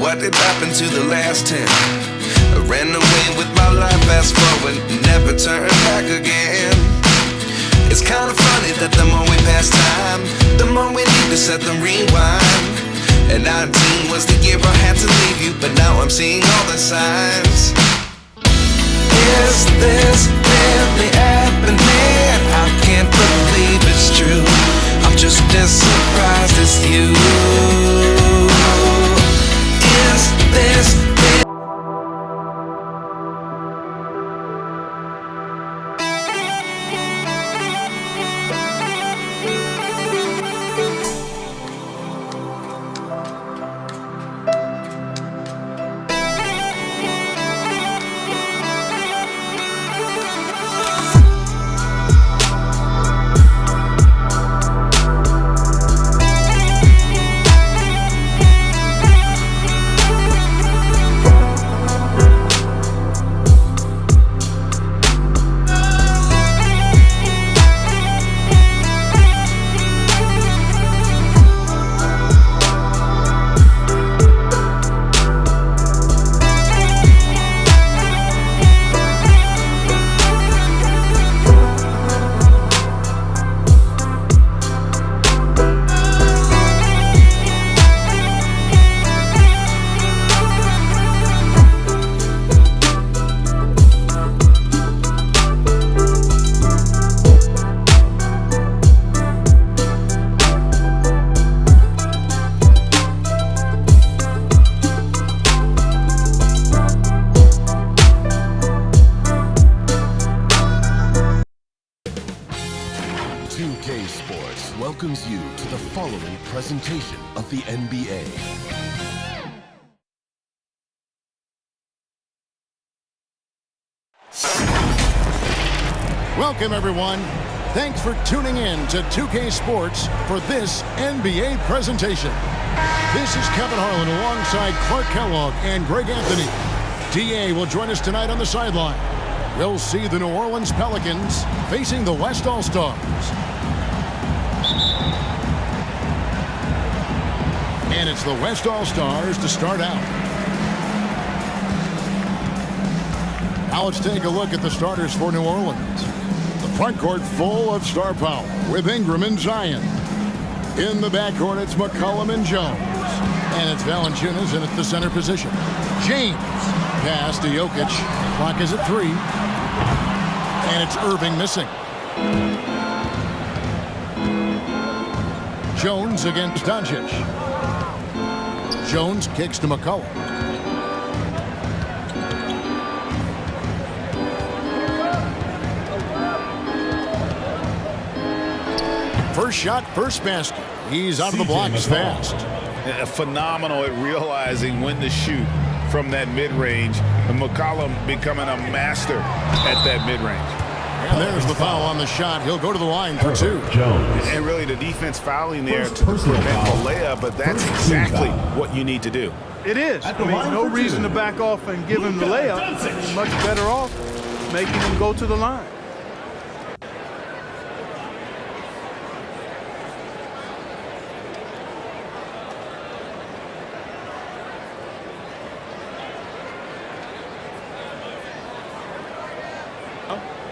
what did happen to the last 10? I ran away with my life, fast forward, never turn back again. It's kind of funny that the more we pass time, the more we need to set them rewind. And 19 was the year I had to leave you, but now I'm seeing all the signs. Is this really happening? I can't believe it's true. I'm just as surprised as you. Is this real? 2K Sports welcomes you to the following presentation of the NBA. Welcome, everyone. Thanks for tuning in to 2K Sports for this NBA presentation. This is Kevin Harlan alongside Clark Kellogg and Greg Anthony. DA will join us tonight on the sideline. We'll see the New Orleans Pelicans facing the West All-Stars. And it's the West All-Stars to start out. Now let's take a look at the starters for New Orleans. The front court full of star power with Ingram and Zion. In the backcourt, it's McCollum and Jones. And it's Valanciunas in at the center position. James pass to Jokic. Clock is at 3. And it's Irving missing. Jones against Doncic. Jones kicks to McCollum. First shot, first basket. He's out of the blocks fast. Phenomenal at realizing when to shoot from that mid-range. And McCollum becoming a master at that mid-range. And there's the foul on the shot. He'll go to the line for 2. And really the defense fouling there to prevent the layup, but that's exactly what you need to do. It is. I mean, no reason to back off and give him the layup. He's much better off making him go to the line.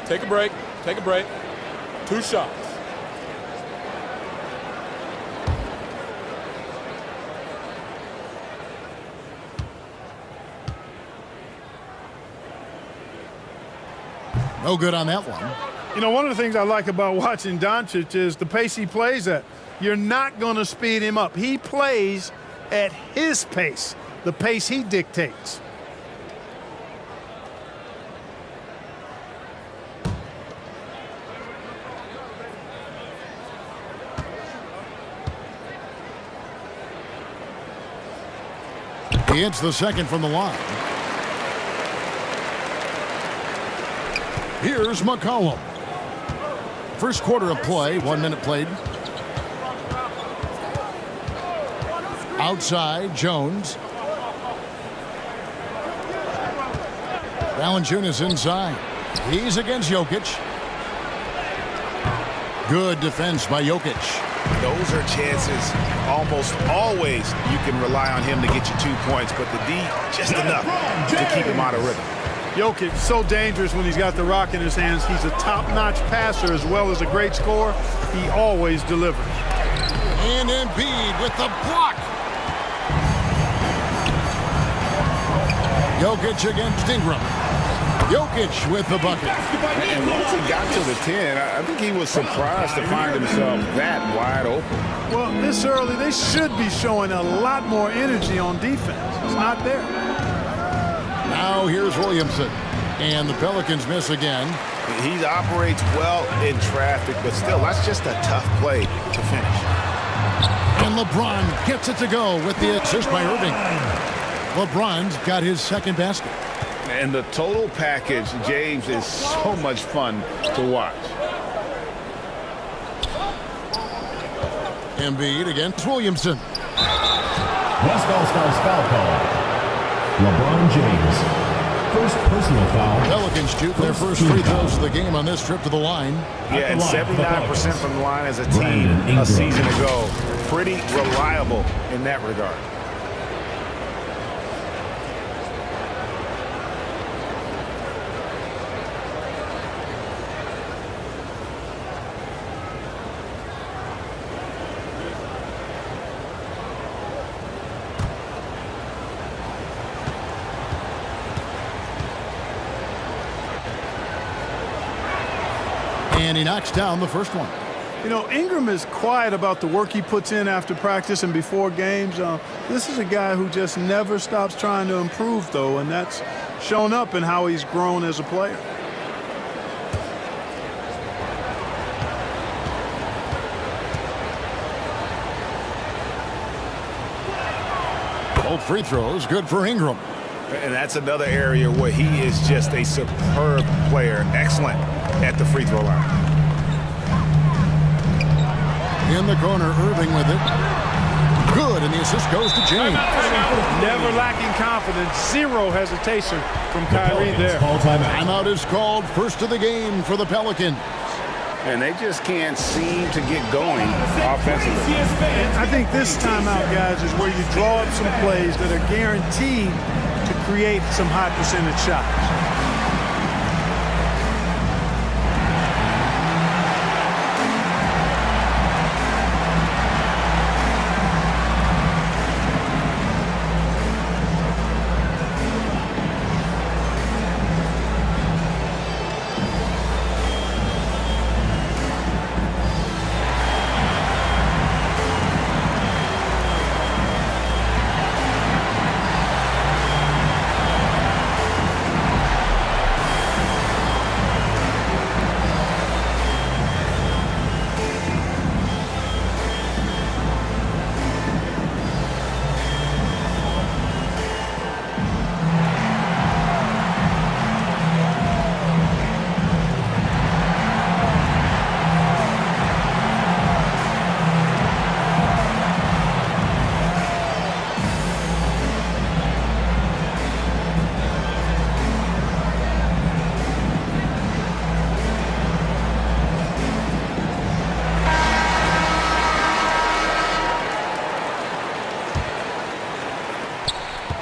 Take a break. Take a break. 2 shots. No good on that one. You know, one of the things I like about watching Doncic is the pace he plays at. You're not going to speed him up. He plays at his pace, the pace he dictates. He hits the second from the line. Here's McCollum. First quarter of play, 1 minute played. Outside, Jones. Valanciunas inside. He's against Jokic. Good defense by Jokic. those are chances almost always you can rely on him to get you 2 points, but the D just enough to keep him out of rhythm. Jokic, so dangerous when he's got the rock in his hands. He's a top-notch passer as well as a great scorer. He always delivers. And Embiid with the block. Jokic against Ingram. Jokic with the bucket. And once he got to the 10, I think he was surprised to find himself that wide open. Well, this early, they should be showing a lot more energy on defense. It's not there. Now here's Williamson. And the Pelicans miss again. He operates well in traffic, but still, that's just a tough play to finish. And LeBron gets it to go with the assist by Irving. LeBron's got his second basket. And the total package, James, is so much fun to watch. Embiid against Williamson. West All-Stars foul call. LeBron James. First personal foul. Pelicans shoot their first free throws of the game on this trip to the line. Yeah, and 79% from the line as a team a season ago. Pretty reliable in that regard. And he knocks down the first one. You know, Ingram is quiet about the work he puts in after practice and before games. This is a guy who just never stops trying to improve, though, and that's shown up in how he's grown as a player. Both free throws good for Ingram. And that's another area where he is just a superb player. Excellent at the free throw line. In the corner, Irving with it. Good, and the assist goes to James. Never lacking confidence. Zero hesitation from Kyrie there. Timeout is called, first of the game for the Pelicans. And they just can't seem to get going offensively. I think this timeout, guys, is where you draw up some plays that are guaranteed to create some high percentage shots.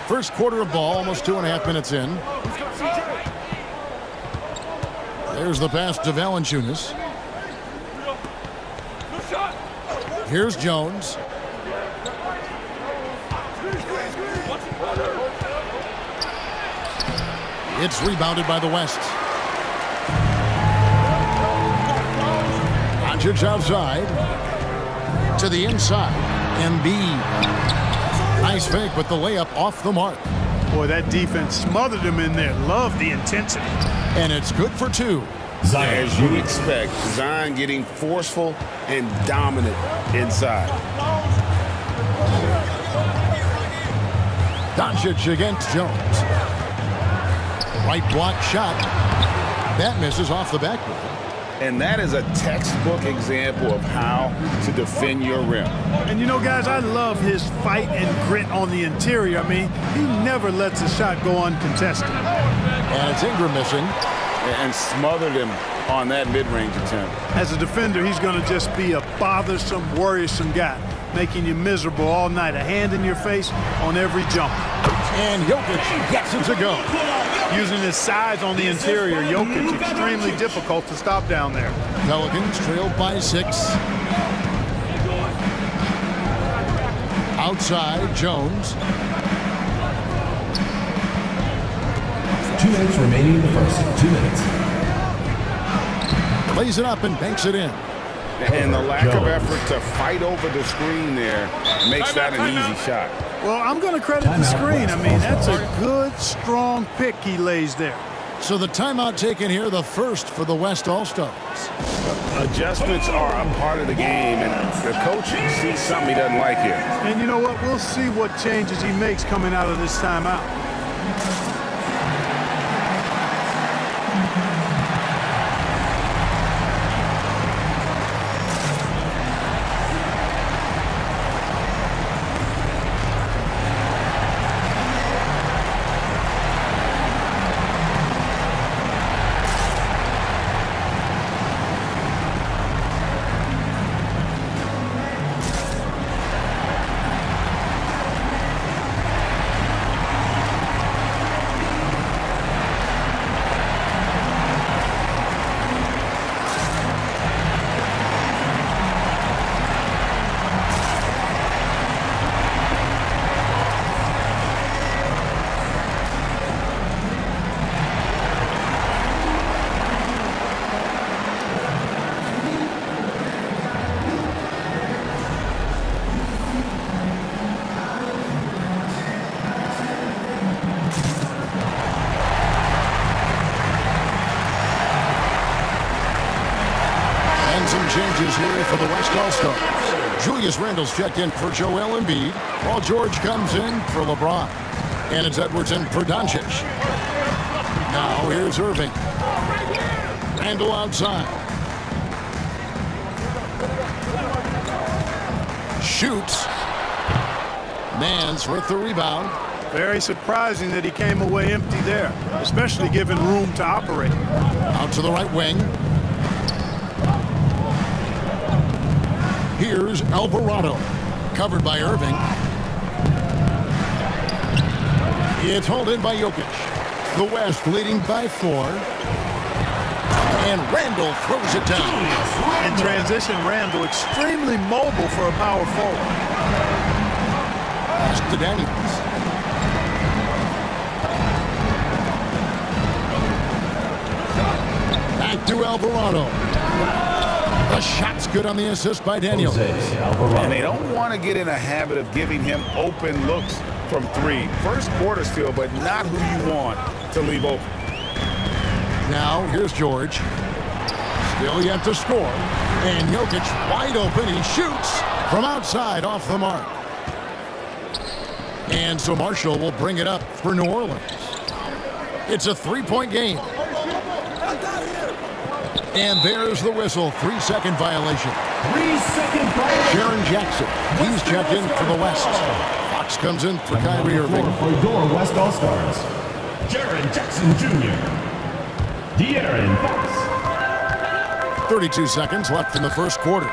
First quarter of ball, almost 2.5 minutes in. There's the pass to Valanciunas. Here's Jones. It's rebounded by the West. Doncic outside. To the inside. Embiid. Nice fake, but the layup off the mark. Boy, that defense smothered him in there. Love the intensity. And it's good for two. As you expect, Zion getting forceful and dominant inside. Doncic against Jones. Right block shot. That misses off the backboard. And that is a textbook example of how to defend your rim. And you know, guys, I love his fight and grit on the interior. I mean, he never lets a shot go uncontested. And it's Ingram missing. and smothered him on that mid-range attempt. As a defender, he's going to just be a bothersome, worrisome guy, making you miserable all night, a hand in your face on every jump. And Jokic gets it to go. Using his size on the interior, Jokic extremely difficult to stop down there. Pelicans trailed by 6. Outside, Jones. 2 minutes remaining in the first. 2 minutes. Plays it up and banks it in. And the lack of effort to fight over the screen there makes that an easy shot. Well, I'm going to credit the screen. I mean, that's a good, strong pick he lays there. So the timeout taken here, the first for the West All-Stars. Adjustments are a part of the game, and the coach sees something he doesn't like here. And you know what? We'll see what changes he makes coming out of this timeout. Changes here for the West All-Stars. Julius Randle's checked in for Joel Embiid, while George comes in for LeBron. And it's Edwards in for Doncic. Now here's Irving. Randle outside. Shoots. Nance with the rebound. Very surprising that he came away empty there, especially given room to operate. Out to the right wing. Here's Alvarado, covered by Irving. It's hauled in by Jokic. The West leading by 4. And Randle throws it down. In transition, Randle extremely mobile for a power forward. Pass to Daniels. Back to Alvarado. The shot's good on the assist by Daniels. And they don't want to get in a habit of giving him open looks from 3. First quarter still, but not who you want to leave open. Now here's George. Still yet to score. And Jokic wide open. He shoots from outside off the mark. And so Marshall will bring it up for New Orleans. It's a 3-point game. And there's the whistle. 3-second violation. 3-second violation. Jaren Jackson. He's checked in for the West. Fox comes in for Kyrie Irving. For your West All-Stars, Jaren Jackson Jr. De'Aaron Fox. 32 seconds left in the first quarter.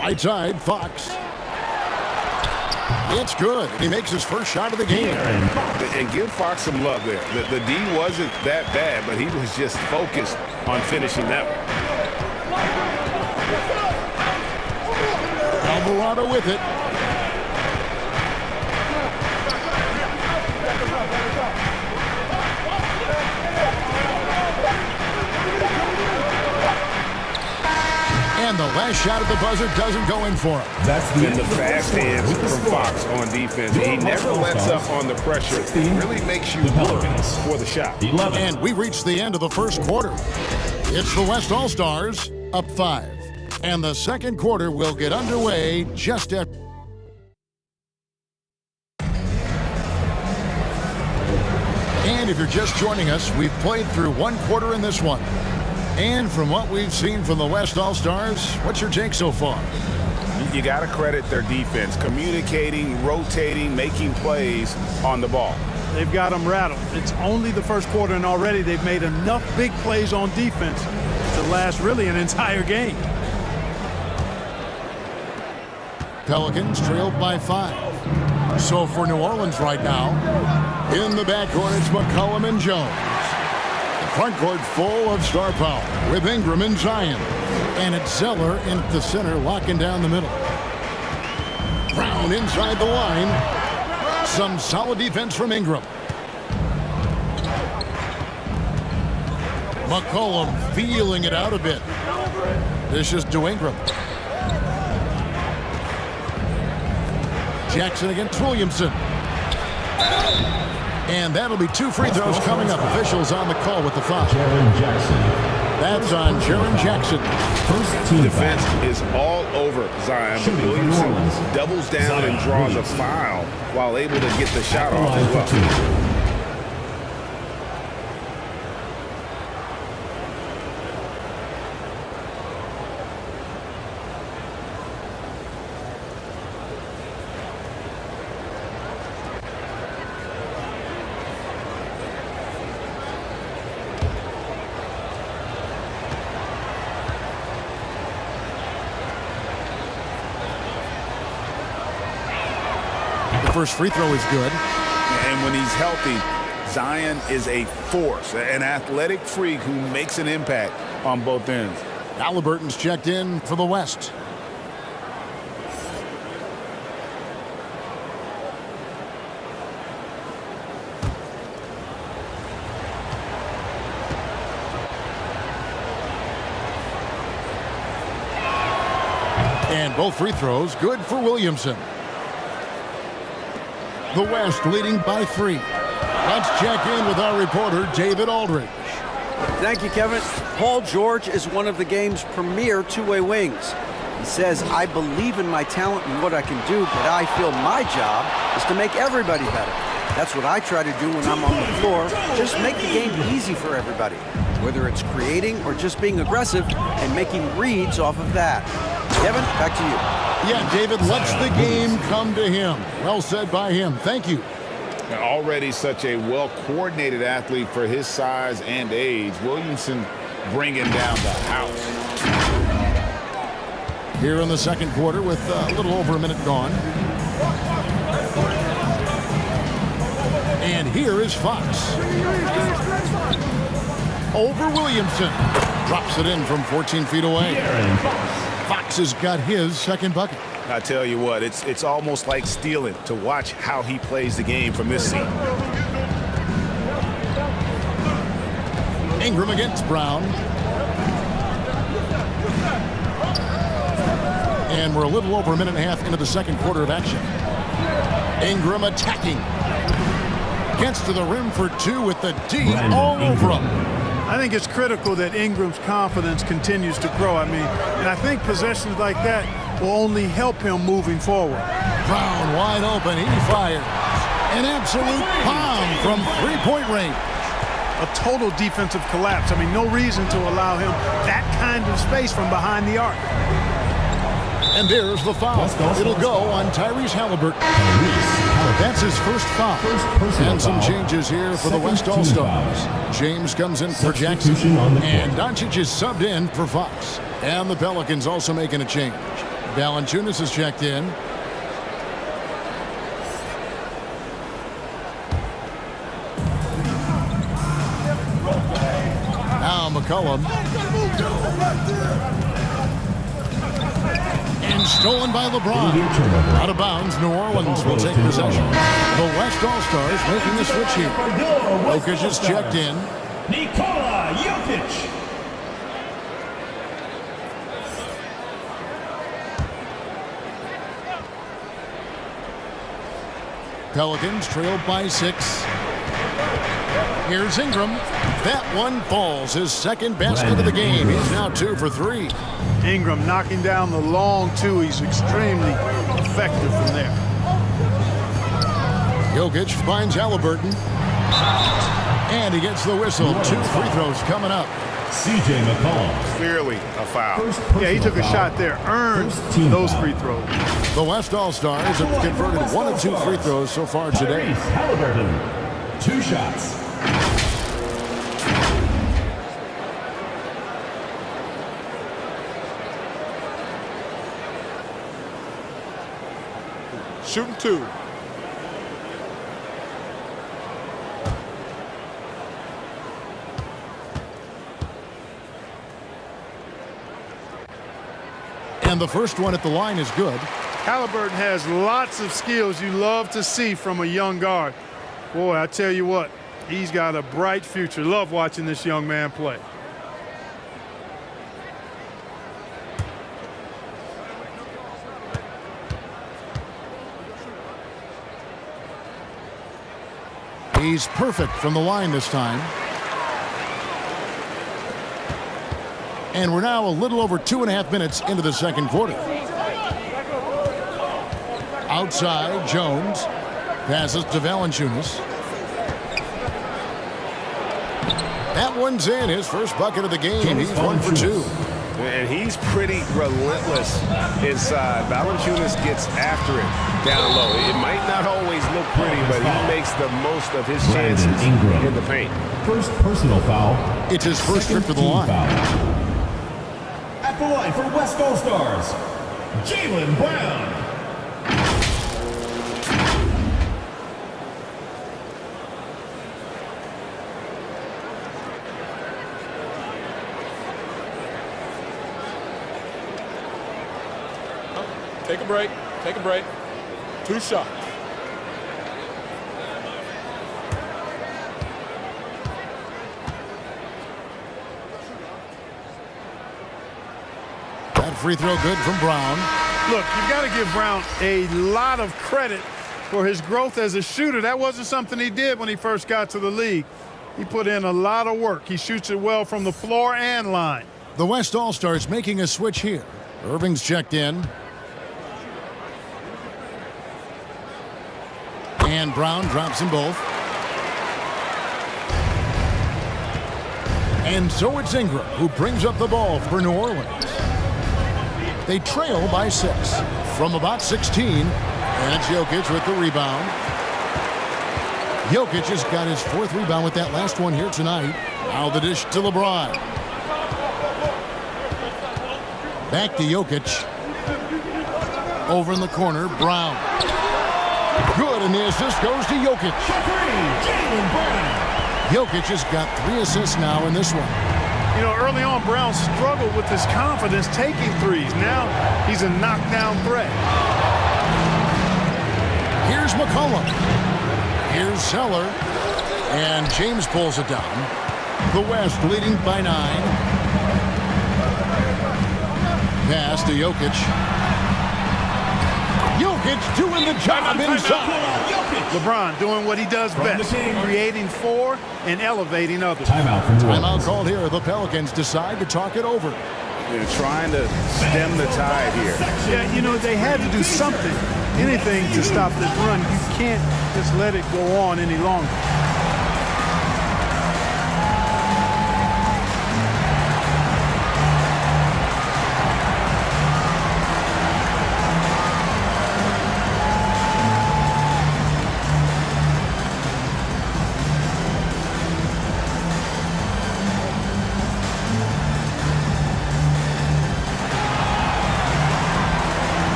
Right side, Fox. It's good. He makes his first shot of the game. And give Fox some love there. The D wasn't that bad, but he was just focused on finishing that one. Alvarado with it. And the last shot at the buzzer doesn't go in for him. That's the And the fast hands from Fox on defense. He never lets up on the pressure. It really makes you work for the shot. 11. And we reached the end of the first quarter. It's the West All-Stars up 5. And the second quarter will get underway just after. And if you're just joining us, we've played through one quarter in this one. And from what we've seen from the West All-Stars, what's your take so far? You got to credit their defense, communicating, rotating, making plays on the ball. They've got them rattled. It's only the first quarter, and already they've made enough big plays on defense to last really an entire game. Pelicans trailed by 5. So for New Orleans right now, in the backcourt, it's McCollum and Jones. The front court full of star power with Ingram and Zion. And it's Zeller in the center, locking down the middle. Brown inside the line. Some solid defense from Ingram. McCollum feeling it out a bit. This is to Ingram. Jackson against Williamson. And that'll be 2 free throws coming up. Officials on the call with the foul. Jaren Jackson. That's on Jaren Jackson. First team Defense foul. is all over Zion. Shooting for Williamson New Orleans. doubles down Zion and draws a Williamson. foul while able to get the shot off Line as for well. 2. The first free throw is good. And when he's healthy, Zion is a force, an athletic freak who makes an impact on both ends. Halliburton's checked in for the West. And both free throws good for Williamson. The West leading by 3. Let's check in with our reporter, David Aldridge. Thank you, Kevin. Paul George is one of the game's premier two-way wings. He says, I believe in my talent and what I can do, but I feel my job is to make everybody better. That's what I try to do when I'm on the floor. Just make the game easy for everybody, whether it's creating or just being aggressive and making reads off of that. Kevin, back to you. Yeah, David lets the game come to him. Well said by him. Thank you. Already such a well-coordinated athlete for his size and age. Williamson bringing down the house. Here in the second quarter with a little over a minute gone. And here is Fox. Over Williamson. Drops it in from 14 feet away. Fox has got his second bucket. I tell you what, it's almost like stealing to watch how he plays the game from this seat. Ingram against Brown. And we're a little over a minute and a half into the second quarter of action. Ingram attacking. Gets to the rim for 2 with the D all over him. I think it's critical that Ingram's confidence continues to grow. And I think possessions like that will only help him moving forward. Brown wide open. He fires. An absolute bomb from three-point range. A total defensive collapse. No reason to allow him that kind of space from behind the arc. And there's the foul. It'll go on Tyrese Halliburton. That's his first foul. And some changes here for the West All-Stars. James comes in for Jackson. And Doncic is subbed in for Fox. And the Pelicans also making a change. Valanciunas is checked in. Now McCollum. And stolen by LeBron. Out of bounds, New Orleans will take possession. The West All-Stars making the switch here. Jokic is checked in. Nikola Jokic. Pelicans trailed by 6. Here's Ingram. That one falls. His second basket of the game. He's now 2 for 3. Ingram knocking down the long 2. He's extremely effective from there. Jokic finds Halliburton. And he gets the whistle. 2 free throws coming up. C.J. McCollum. Clearly a foul. Yeah, he took a shot there. Earned those free throws. The West All-Stars have converted 1 of 2 free throws so far today. Halliburton. 2 shots. Shooting 2. And the first one at the line is good. Halliburton has lots of skills you love to see from a young guard. Boy, I tell you what, he's got a bright future. Love watching this young man play. He's perfect from the line this time. And we're now a little over 2.5 minutes into the second quarter. Outside, Jones passes to Valanciunas. That one's in, his first bucket of the game. He's 1 for 2. And he's pretty relentless inside. Valanciunas gets after it down low. It might not always look pretty, but he makes the most of his chances in the paint. First personal foul. It's his first trip to the line. Foul. At the line for West All-Stars, Jaylen Brown. Take a break. Take a break. 2 shots. That free throw good from Brown. Look, you've got to give Brown a lot of credit for his growth as a shooter. That wasn't something he did when he first got to the league. He put in a lot of work. He shoots it well from the floor and line. The West All-Stars making a switch here. Irving's checked in. And Brown drops them both. And so it's Ingram who brings up the ball for New Orleans. They trail by 6 from about 16. And it's Jokic with the rebound. Jokic has got his 4th rebound with that last one here tonight. Now the dish to LeBron. Back to Jokic. Over in the corner, Brown. Good, and the assist goes to Jokic. Jokic has got 3 assists now in this one. You know, early on, Brown struggled with his confidence taking threes. Now he's a knockdown threat. Here's McCollum. Here's Zeller. And James pulls it down. The West leading by 9. Pass to Jokic. Jokic doing the job inside. LeBron doing what he does best, creating for and elevating others. Timeout called here. The Pelicans decide to talk it over. They're trying to stem the tide here. Yeah, you know, they had to do something, anything to stop this run. You can't just let it go on any longer.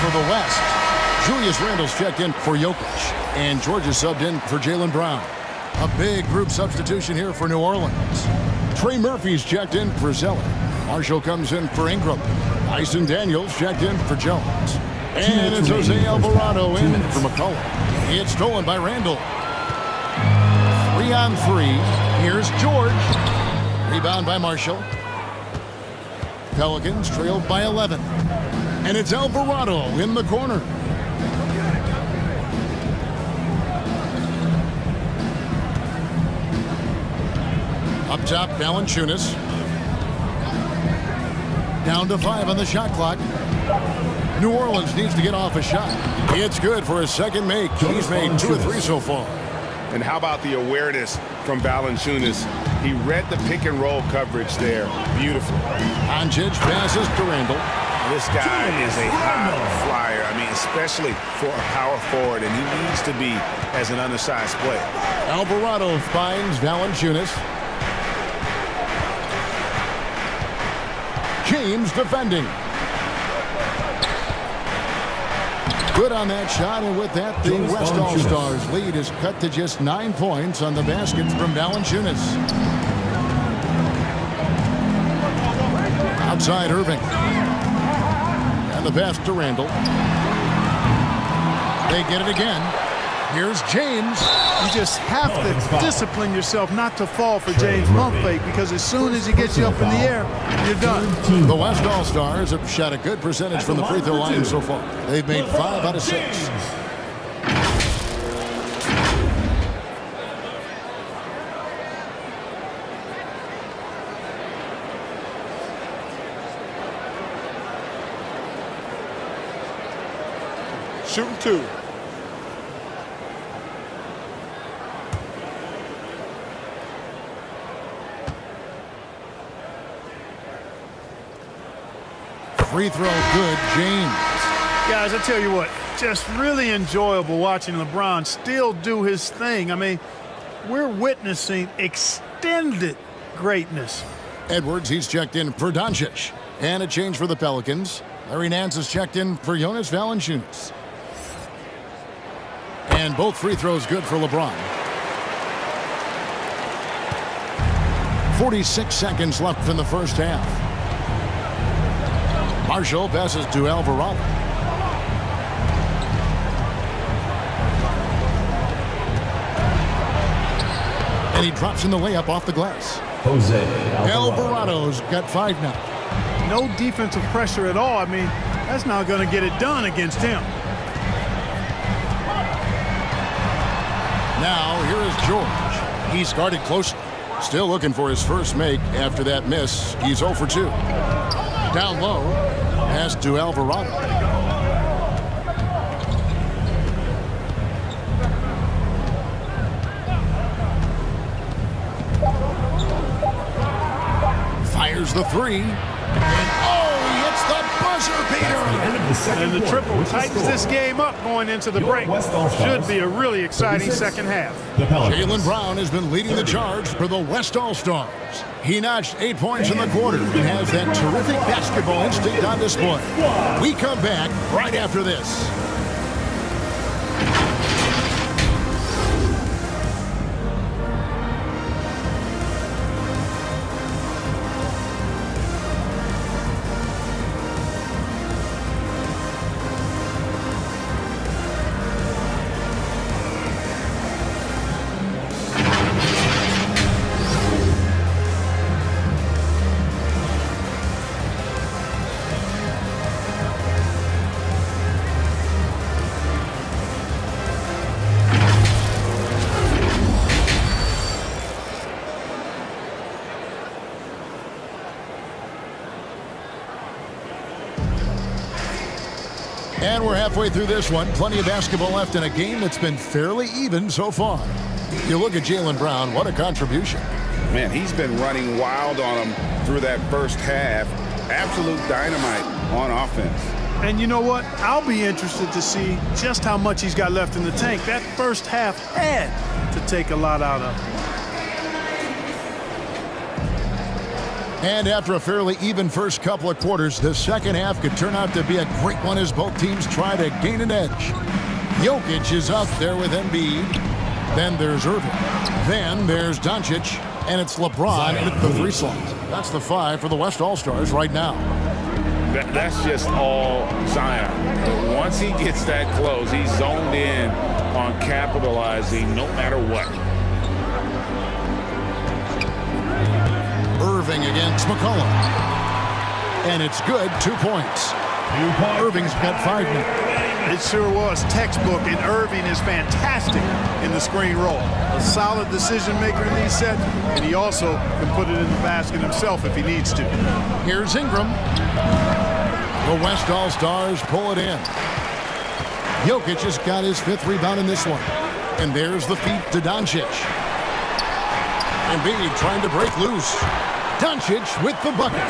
For the West, Julius Randle's checked in for Jokic, and Georgia subbed in for Jaylen Brown. A big group substitution here for New Orleans. Trey Murphy's checked in for Zeller. Marshall comes in for Ingram. Tyson Daniels checked in for Jones. And it's Jose Alvarado in for McCollum. It's stolen by Randle. 3-on-3. Here's George. Rebound by Marshall. Pelicans trailed by 11. And it's Alvarado in the corner. Up top, Valanciunas. Down to 5 on the shot clock. New Orleans needs to get off a shot. It's good for his second make. He's made 2 or 3 so far. And how about the awareness from Valanciunas? He read the pick and roll coverage there. Beautiful. Doncic passes to Randall. This guy is a high flyer. I mean, especially for a power forward, and he needs to be as an undersized player. Alvarado finds Valanciunas. James defending. Good on that shot, and with that, the West All-Stars lead is cut to just 9 points on the basket from Valanciunas. Outside Irving. And the pass to Randall. They get it again. Here's James. You just have to discipline yourself not to fall for James pump fake, because as soon as he gets you up in the air, you're done. The West All-Stars have shot a good percentage from the free throw line so far. They've made 5 out of 6. Shooting 2. Free throw good, James. Guys, I tell you what, just really enjoyable watching LeBron still do his thing. I mean, we're witnessing extended greatness. Edwards, he's checked in for Doncic. And a change for the Pelicans. Larry Nance is checked in for Jonas Valanciunas. And both free throws good for LeBron. 46 seconds left in the first half. Marshall passes to Alvarado. And he drops in the layup off the glass. Alvarado's got 5 now. No defensive pressure at all. I mean, that's not going to get it done against him. Now, here is George. He's guarded closely. Still looking for his first make after that miss. He's 0 for 2. Down low, pass to Alvarado. Fires the 3. And he hits the buzzer beater. And the triple tightens this game up going into the break. Should be a really exciting second half. Jaylen Brown has been leading the charge for the West All-Stars. He notched 8 points in the quarter and has that terrific basketball instinct on display. We come back right after this. And we're halfway through this one. Plenty of basketball left in a game that's been fairly even so far. You look at Jaylen Brown, what a contribution. Man, he's been running wild on him through that first half. Absolute dynamite on offense. And you know what? I'll be interested to see just how much he's got left in the tank. That first half had to take a lot out of him. And after a fairly even first couple of quarters, the second half could turn out to be a great one as both teams try to gain an edge. Jokic is up there with Embiid. Then there's Irving. Then there's Doncic. And it's LeBron at the 3 slot. That's the 5 for the West All-Stars right now. That's just all Zion. Once he gets that close, he's zoned in on capitalizing no matter what. Irving against McCollum. And it's good, 2 points. Irving's got 5 now. It sure was textbook, and Irving is fantastic in the screen roll. A solid decision maker in these sets, and he also can put it in the basket himself if he needs to. Here's Ingram. The West All-Stars pull it in. Jokic has got his 5th rebound in this one. And there's the feed to Doncic. Embiid trying to break loose. Doncic with the bucket.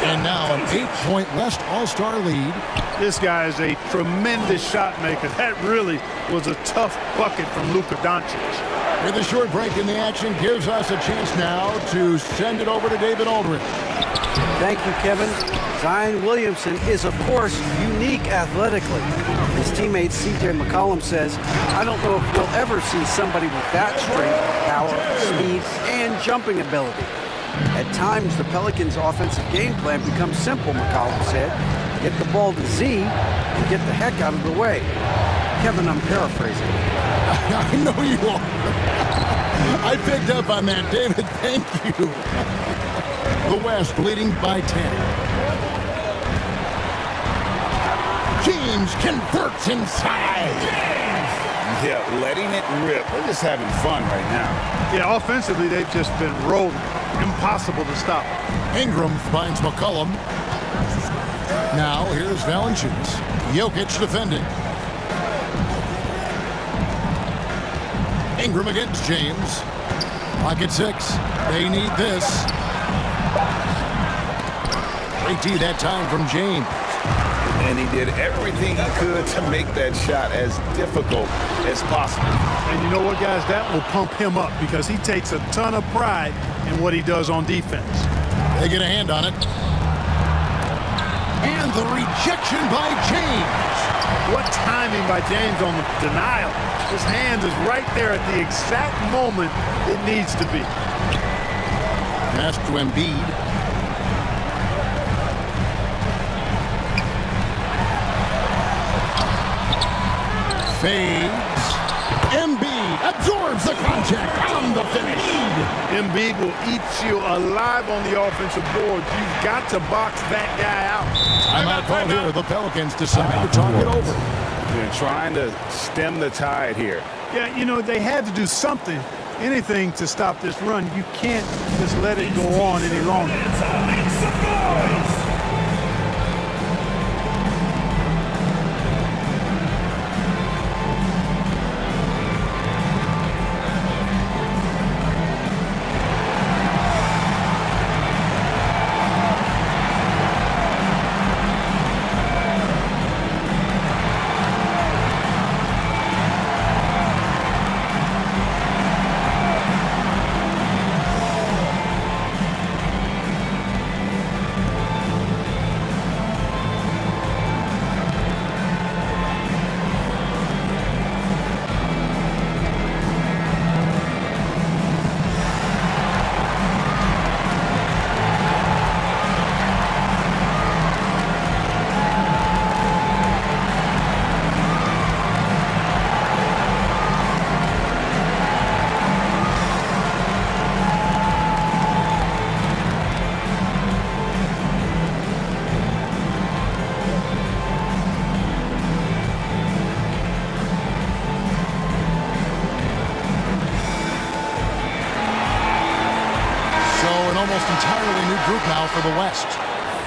And now an 8-point West All-Star lead. This guy is a tremendous shot maker. That really was a tough bucket from Luka Doncic. With a short break in the action, gives us a chance now to send it over to David Aldridge. Thank you, Kevin. Zion Williamson is, of course, unique athletically. His teammate C.J. McCollum says, I don't know if we'll ever see somebody with that strength, power, speed, and jumping ability. At times, the Pelicans' offensive game plan becomes simple, McCollum said. Get the ball to Z and get the heck out of the way. Kevin, I'm paraphrasing. I know you are. I picked up on that, David. Thank you. The West leading by 10. James converts inside. Yeah, letting it rip. They're just having fun right now. Yeah, offensively, they've just been rolling. Impossible to stop. Ingram finds McCollum. Now, here's Valanciunas. Jokic defending. Ingram against James. Pocket 6. They need this. Great D that time from James. And he did everything he could to make that shot as difficult as possible. And you know what, guys? That will pump him up because he takes a ton of pride in what he does on defense. They get a hand on it. And the rejection by James. What timing by James on the denial. His hand is right there at the exact moment it needs to be. Pass to Embiid. Fades. Embiid absorbs the contact on the finish. Embiid will eat you alive on the offensive board. You've got to box that guy out. Timeout call here. The Pelicans decide to talk it over. They're trying to stem the tide here. Yeah, you know, they had to do something, anything to stop this run. You can't just let it go on any longer. Almost entirely new group now for the West.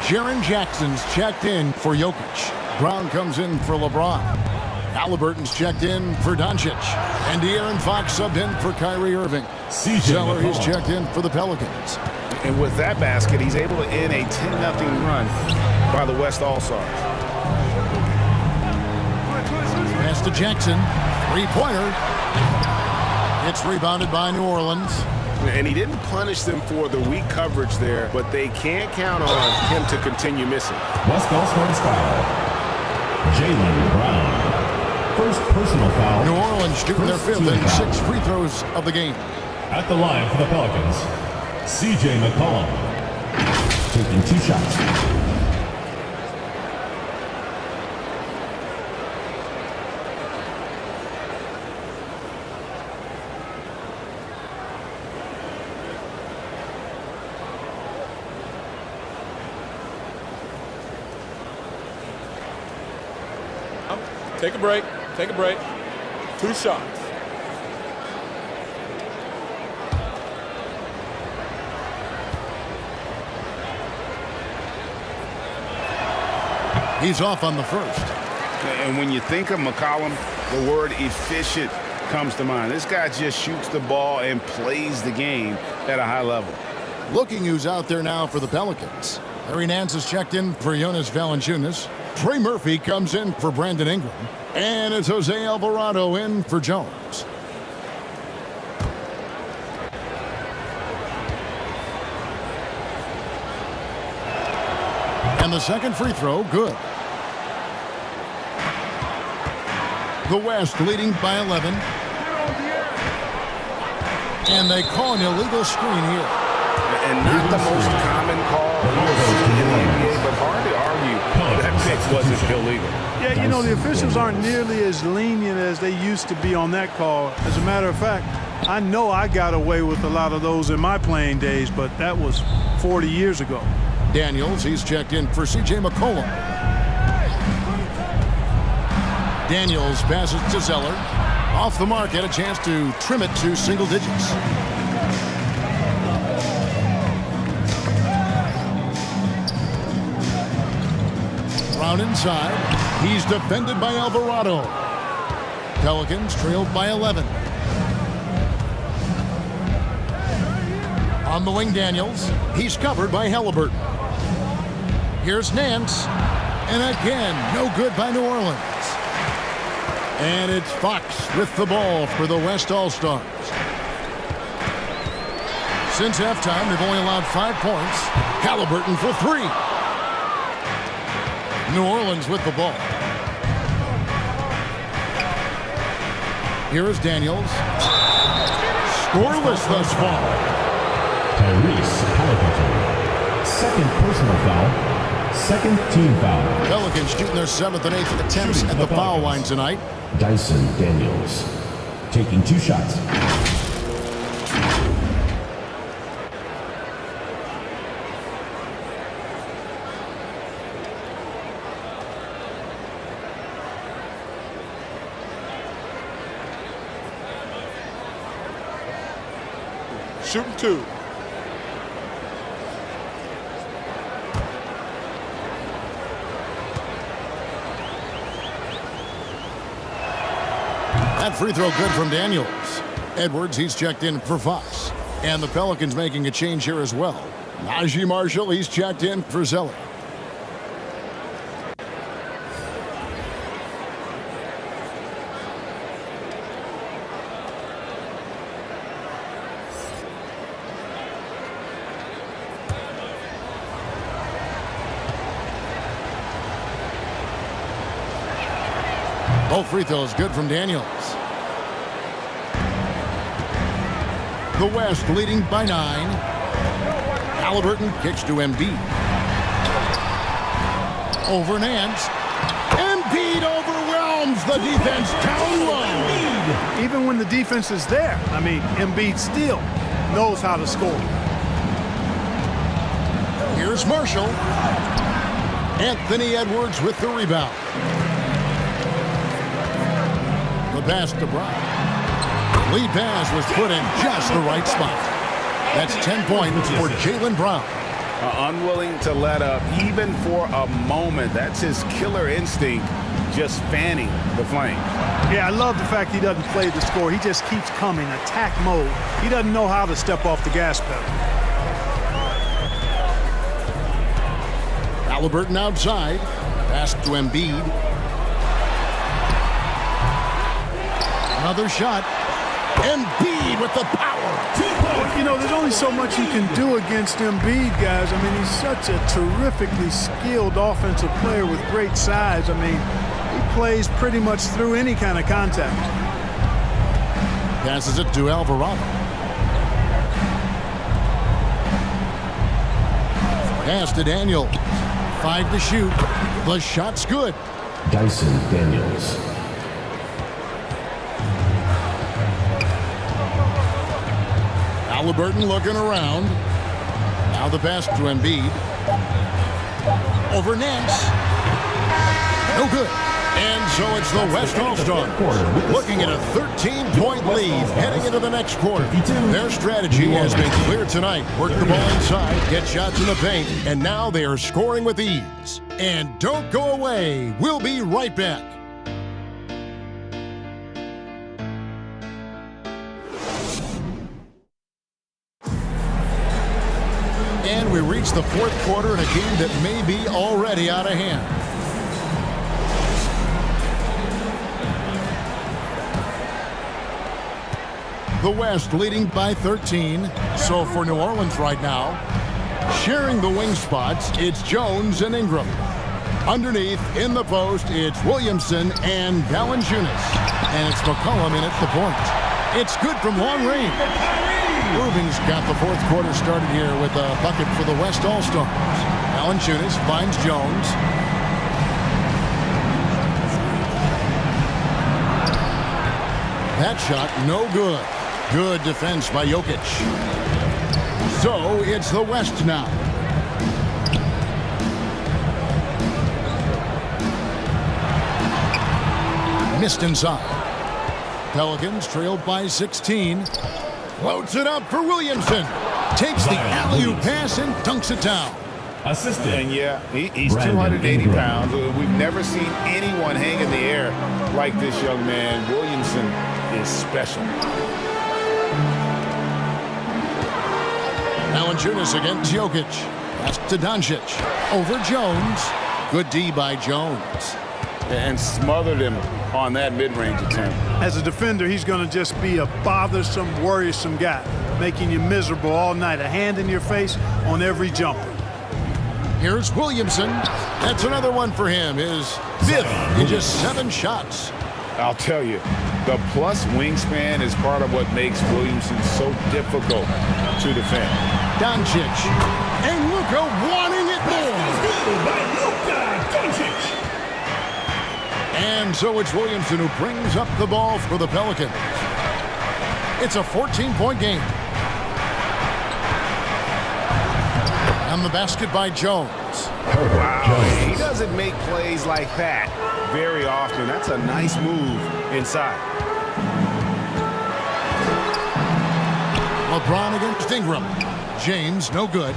Jaren Jackson's checked in for Jokic. Brown comes in for LeBron. Halliburton's checked in for Doncic. And De'Aaron Fox subbed in for Kyrie Irving. Zeller is checked in for the Pelicans. And with that basket, he's able to end a 10-0 run by the West All-Stars. Pass to Jackson. Three-pointer. It's rebounded by New Orleans. And he didn't punish them for the weak coverage there, but they can't count on him to continue missing. West All-Stars foul. Jaylen Brown. First personal foul. New Orleans shooting their 5th and 6 free throws of the game. At the line for the Pelicans, C.J. McCollum. Taking 2 shots. Take a break. Take a break. 2 shots. He's off on the first. And when you think of McCollum, the word efficient comes to mind. This guy just shoots the ball and plays the game at a high level. Looking who's out there now for the Pelicans. Larry Nance is checked in for Jonas Valanciunas. Trey Murphy comes in for Brandon Ingram. And it's Jose Alvarado in for Jones. And the second free throw, good. The West leading by 11. And they call an illegal screen here. And not the most common call you'll see in the NBA, but hard to argue that pick wasn't illegal. Yeah, you know, the officials aren't nearly as lenient as they used to be on that call. As a matter of fact, I know I got away with a lot of those in my playing days, but that was 40 years ago. Daniels, he's checked in for C.J. McCollum. Daniels passes to Zeller. Off the mark, had a chance to trim it to single digits. Brown inside. He's defended by Alvarado. Pelicans trailed by 11. On the wing, Daniels. He's covered by Halliburton. Here's Nance. And again, no good by New Orleans. And it's Fox with the ball for the West All-Stars. Since halftime, they've only allowed 5 points. Halliburton for 3. New Orleans with the ball. Here is Daniels. Scoreless thus far. Tyrese Halliburton. Second personal foul. Second team foul. Pelicans shooting their 7th and 8th attempts at the foul line tonight. Dyson Daniels taking 2 shots. Shooting 2. That free throw good from Daniels. Edwards, he's checked in for Fox. And the Pelicans making a change here as well. Najee Marshall, he's checked in for Zeller. Both free throws good from Daniels. The West leading by 9. Halliburton kicks to Embiid. Over Nance. Embiid overwhelms the defense down low. Even when the defense is there, I mean, Embiid still knows how to score. Here's Marshall. Anthony Edwards with the rebound. The pass to Brown. Lead pass was put in just the right spot. That's 10 points for Jaylen Brown. Unwilling to let up even for a moment. That's his killer instinct, just fanning the flame. Yeah, I love the fact he doesn't play the score. He just keeps coming, attack mode. He doesn't know how to step off the gas pedal. Halliburton outside. Pass to Embiid. Another shot. Embiid with the power. You know, there's only so much you can do against Embiid, guys. I mean, he's such a terrifically skilled offensive player with great size. I mean, he plays pretty much through any kind of contact. Passes it to Alvarado. Pass to Daniels. 5 to shoot. The shot's good. Dyson Daniels. Halliburton looking around. Now the pass to Embiid. Over Nance. No good. And so it's the West All-Stars looking at a 13-point lead heading into the next quarter. Their strategy has been clear tonight. Work the ball inside, get shots in the paint, and now they are scoring with ease. And don't go away. We'll be right back. And we reach the fourth quarter in a game that may be already out of hand. The West leading by 13. So for New Orleans right now, sharing the wing spots, it's Jones and Ingram. Underneath, in the post, it's Williamson and Valanciunas. And it's McCollum in at the point. It's good from long range. Irving's got the fourth quarter started here with a bucket for the West All-Stars. Valanciunas finds Jones. That shot, no good. Good defense by Jokic. So it's the West now. Missed inside. Pelicans trailed by 16. Floats it up for Williamson. Takes the alley-oop pass and dunks it down. Assistant. And yeah, he's 280 pounds. We've never seen anyone hang in the air like this young man. Williamson is special. Valanciunas against Jokic. Pass to Doncic. Over Jones. Good D by Jones. And smothered him on that mid-range attempt. As a defender, he's going to just be a bothersome, worrisome guy, making you miserable all night. A hand in your face on every jumper. Here's Williamson. That's another one for him. His fifth in just 7 shots. I'll tell you, the plus wingspan is part of what makes Williamson so difficult to defend. Doncic. And Luka wanting it more. And so it's Williamson who brings up the ball for the Pelicans. It's a 14-point game. And the basket by Jones. Wow, he doesn't make plays like that very often. That's a nice move inside. LeBron against Ingram. James, no good.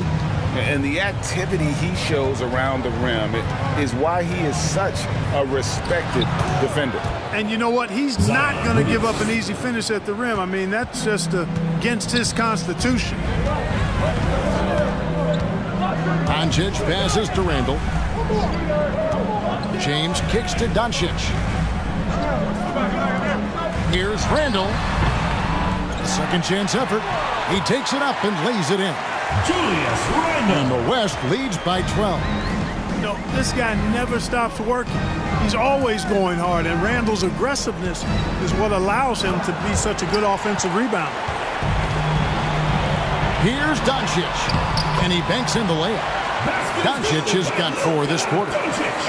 And the activity he shows around the rim is why he is such a respected defender. And you know what? He's not going to give up an easy finish at the rim. I mean, that's just against his constitution. Doncic passes to Randall. James kicks to Doncic. Here's Randall. Second chance effort. He takes it up and lays it in. Julius Randle. And the West leads by 12. You know, this guy never stops working. He's always going hard, and Randall's aggressiveness is what allows him to be such a good offensive rebounder. Here's Doncic, and he banks in the layup. Doncic has got 4 this quarter.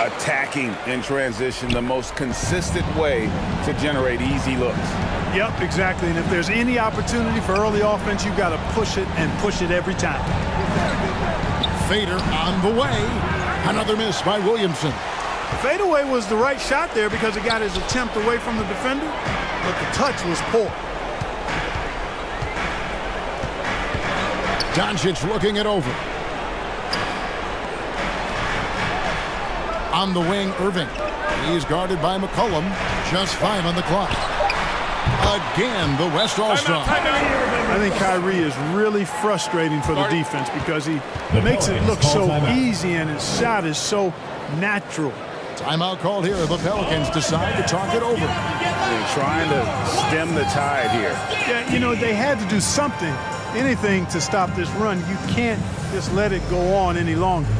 Attacking in transition, the most consistent way to generate easy looks. Yep, exactly. And if there's any opportunity for early offense, you've got to push it and push it every time. Fader on the way. Another miss by Williamson. Fadeaway was the right shot there because it got his attempt away from the defender, but the touch was poor. Doncic looking it over. On the wing, Irving. He's guarded by McCollum. Just 5 on the clock. Again, the West All-Star. I think Kyrie is really frustrating for the defense because he makes it look so easy and his shot is so natural. Timeout called here. The Pelicans decide to talk it over. They're trying to stem the tide here. Yeah, you know, they had to do something, anything to stop this run. You can't just let it go on any longer.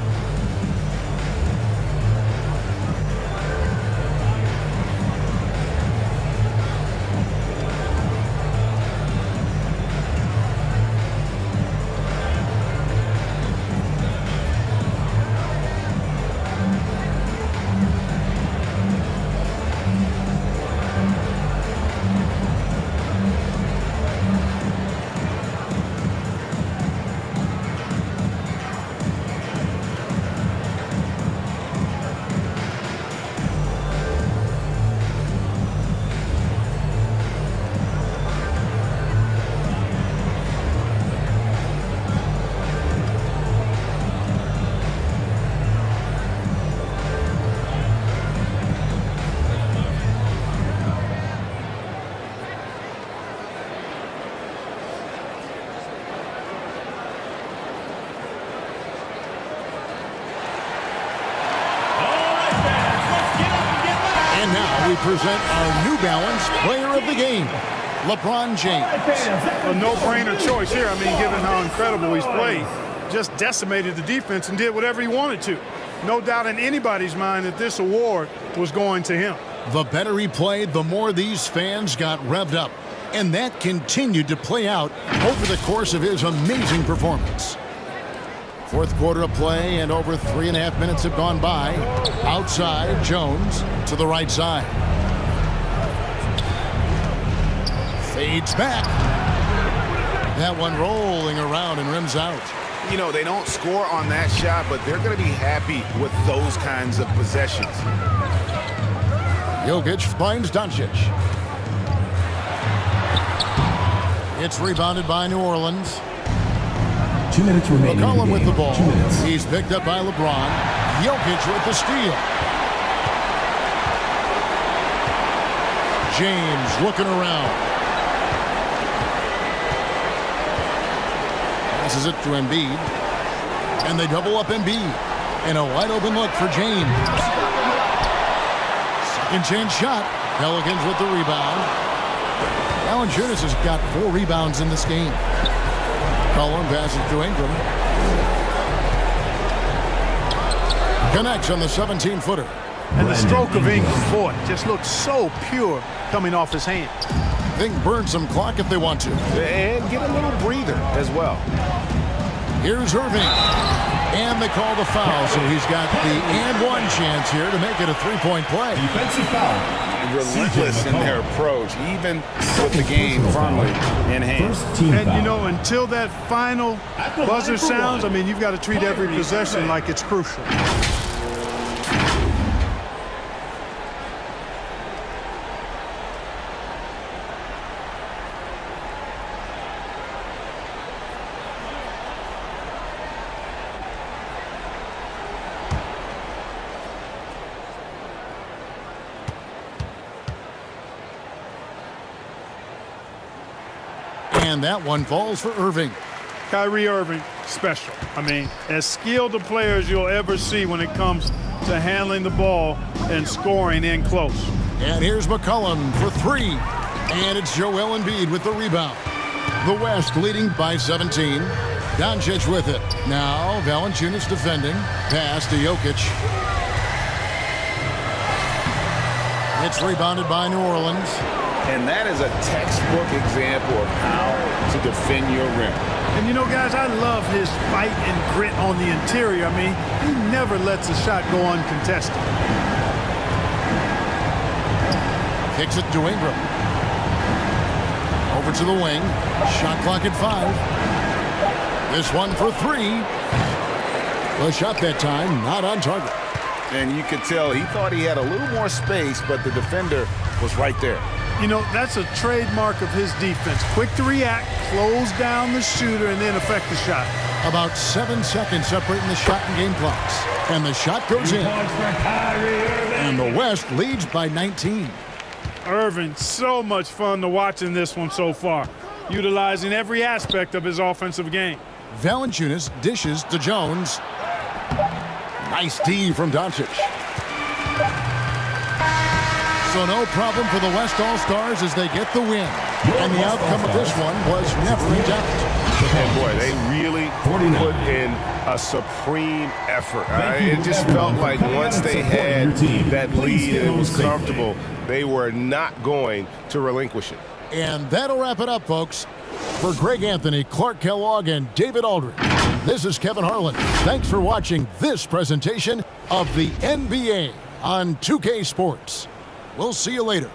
And now we present our New Balance Player of the Game, LeBron James. A no-brainer choice here. I mean, given how incredible he's played, just decimated the defense and did whatever he wanted to. No doubt in anybody's mind that this award was going to him. The better he played, the more these fans got revved up. And that continued to play out over the course of his amazing performance. Fourth quarter of play, and over 3.5 minutes have gone by. Outside, Jones to the right side. Fades back. That one rolling around and rims out. You know, they don't score on that shot, but they're going to be happy with those kinds of possessions. Jokic finds Doncic. It's rebounded by New Orleans. 2 minutes remaining. McCollum with the ball. 2 minutes. He's picked up by LeBron. Jokic with the steal. James looking around. Passes it to Embiid. And they double up Embiid. And a wide open look for James. Second chance shot. Pelicans with the rebound. Valanciunas has got 4 rebounds in this game. Collin passes to Ingram. Connects on the 17-footer. And the stroke of Ingram, boy, just looks so pure coming off his hand. They can burn some clock if they want to. And get a little breather as well. Here's Irving. And they call the foul, so he's got the and one chance here to make it a 3-point play. Defensive foul. Relentless in their approach, even with the game firmly in hand. And, you know, until that final buzzer sounds, I mean, you've got to treat every possession like it's crucial. And that one falls for Irving. Kyrie Irving, special. I mean, as skilled a player as you'll ever see when it comes to handling the ball and scoring in close. And here's McCollum for 3. And it's Joel Embiid with the rebound. The West leading by 17. Doncic with it. Now Valanciunas defending. Pass to Jokic. It's rebounded by New Orleans. And that is a textbook example of how to defend your rim. And, you know, guys, I love his fight and grit on the interior. I mean, he never lets a shot go uncontested. Kicks it to Ingram. Over to the wing. Shot clock at 5. This one for 3. The shot that time not on target. And you could tell he thought he had a little more space, but the defender was right there. You know, that's a trademark of his defense. Quick to react, close down the shooter, and then affect the shot. About 7 seconds separating the shot and game clocks. And the shot goes in. And the West leads by 19. Irving, so much fun to watch in this one so far, utilizing every aspect of his offensive game. Valanciunas dishes to Jones. Nice D from Doncic. So no problem for the West All-Stars as they get the win. And the outcome of this one was never in doubt. And boy, they really put in a supreme effort. It just felt like once they had that lead and it was comfortable, they were not going to relinquish it. And that'll wrap it up, folks. For Greg Anthony, Clark Kellogg, and David Aldridge, this is Kevin Harlan. Thanks for watching this presentation of the NBA on 2K Sports. We'll see you later.